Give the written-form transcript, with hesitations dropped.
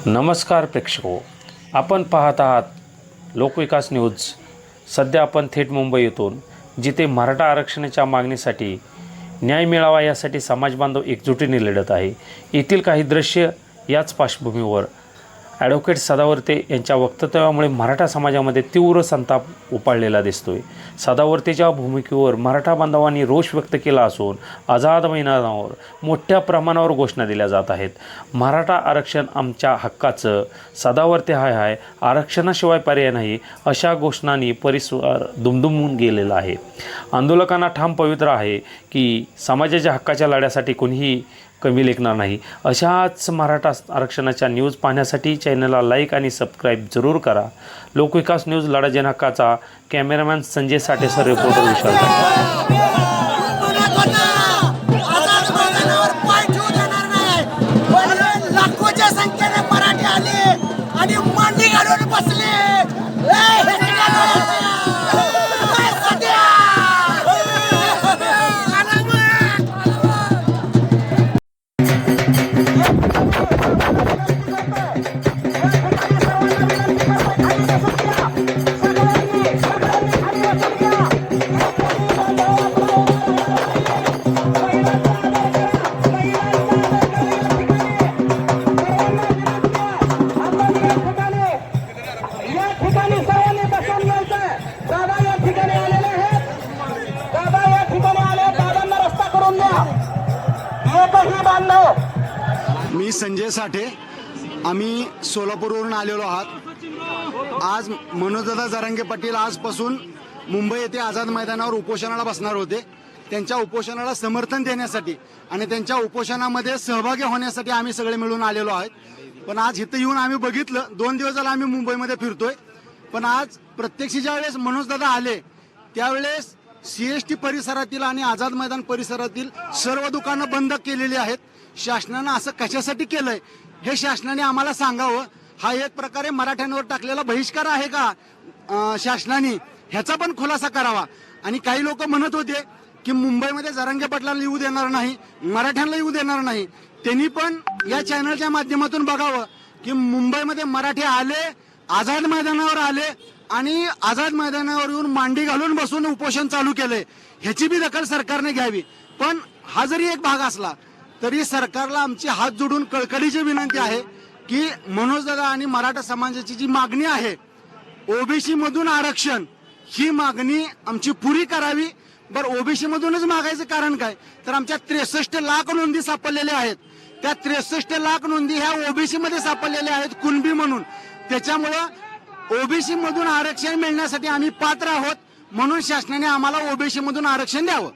नमस्कार प्रेक्षको, आपण पाहत आहात लोकविकास न्यूज। सध्या आपण थेट मुंबई येथून जिथे मराठा आरक्षणाच्या मागणीसाठी न्याय मिळावा यासाठी समाजबांधव एकजुटीने लढत आहे। येथील काही दृश्य याच पार्श्वभूमीवर ॲडव्होकेट सदावर्ते यांच्या वक्तव्यामुळे मराठा समाजामध्ये तीव्र संताप उपाळलेला दिसतोय। सदावर्तेच्या भूमिकेवर मराठा बांधवांनी रोष व्यक्त केला असून आझाद मैदानावर मोठ्या प्रमाणावर घोषणा दिल्या जात आहेत। मराठा आरक्षण आमच्या हक्काचं, सदावर्ते हाय आरक्षणाशिवाय पर्याय नाही, अशा घोषणांनी परिसर दुमदुमून गेलेला आहे। आंदोलकांना ठाम पवित्र आहे की समाजाच्या हक्काच्या लढ्यासाठी कोणीही कमी लेखणार नाही। अशाच मराठा आरक्षणाच्या न्यूज पाहण्यासाठी चॅनलला लाईक आणि सबस्क्राईब जरूर करा। लोकविकास न्यूज लढा जनहक्काचा कॅमेरामॅन संजय साठेसर, रिपोर्टर विशाल लाखोच्या संख्येने मराठी आले आणि मांडी घालून बसले। मी संजय साठे, आम्ही सोलापूरवरून आलेलो आहात। आज मनोजदादा जरांगे पाटील आजपासून मुंबई येथे आझाद मैदानावर उपोषणाला बसणार होते। त्यांच्या उपोषणाला समर्थन देण्यासाठी आणि त्यांच्या उपोषणामध्ये सहभागी होण्यासाठी आम्ही सगळे मिळून आलेलो आहोत। पण आज इथं येऊन आम्ही बघितलं, 2 दिवस झाला आम्ही मुंबईमध्ये फिरतोय, पण आज प्रत्यक्षी ज्यावेळेस मनोजदादा आले त्यावेळेस CST परिसरातील आणि आझाद मैदान परिसरातील सर्व दुकानं बंद केलेली आहेत। शासनानं असं कशासाठी केलंय हे शासनाने आम्हाला सांगावं। हा एक प्रकारे मराठ्यांवर टाकलेला बहिष्कार आहे का शासनाने, ह्याचा पण खुलासा करावा। आणि काही लोक म्हणत होते की मुंबईमध्ये जरांगे पाटलांना येऊ देणार नाही, मराठ्यांना येऊ देणार नाही। त्यांनी पण या चॅनलच्या माध्यमातून बघावं की मुंबईमध्ये मराठी आले, आझाद मैदानावर आले आणि आझाद मैदानावर येऊन मांडी घालून बसून उपोषण चालू केलंय। ह्याची बी दखल सरकारने घ्यावी। पण हा जरी एक भाग असला तरी सरकारला आमची हात जोडून कळकळीची विनंती आहे की मनोजदादा आणि मराठा समाजाची जी मागणी आहे ओबीसी मधून आरक्षण, ही मागणी आमची पुरी करावी। बरं, ओबीसी मधूनच मागायचं कारण काय, तर आमच्या 63 लाख नोंदी सापडलेल्या आहेत। त्या 63 लाख नोंदी ह्या ओबीसी मध्ये सापडलेल्या आहेत, कुणबी म्हणून। त्याच्यामुळं ओबीसी मधून आरक्षण मिळण्यासाठी आम्ही पात्र आहोत, म्हणून शासनाने आम्हाला ओबीसी मधून आरक्षण द्यावं।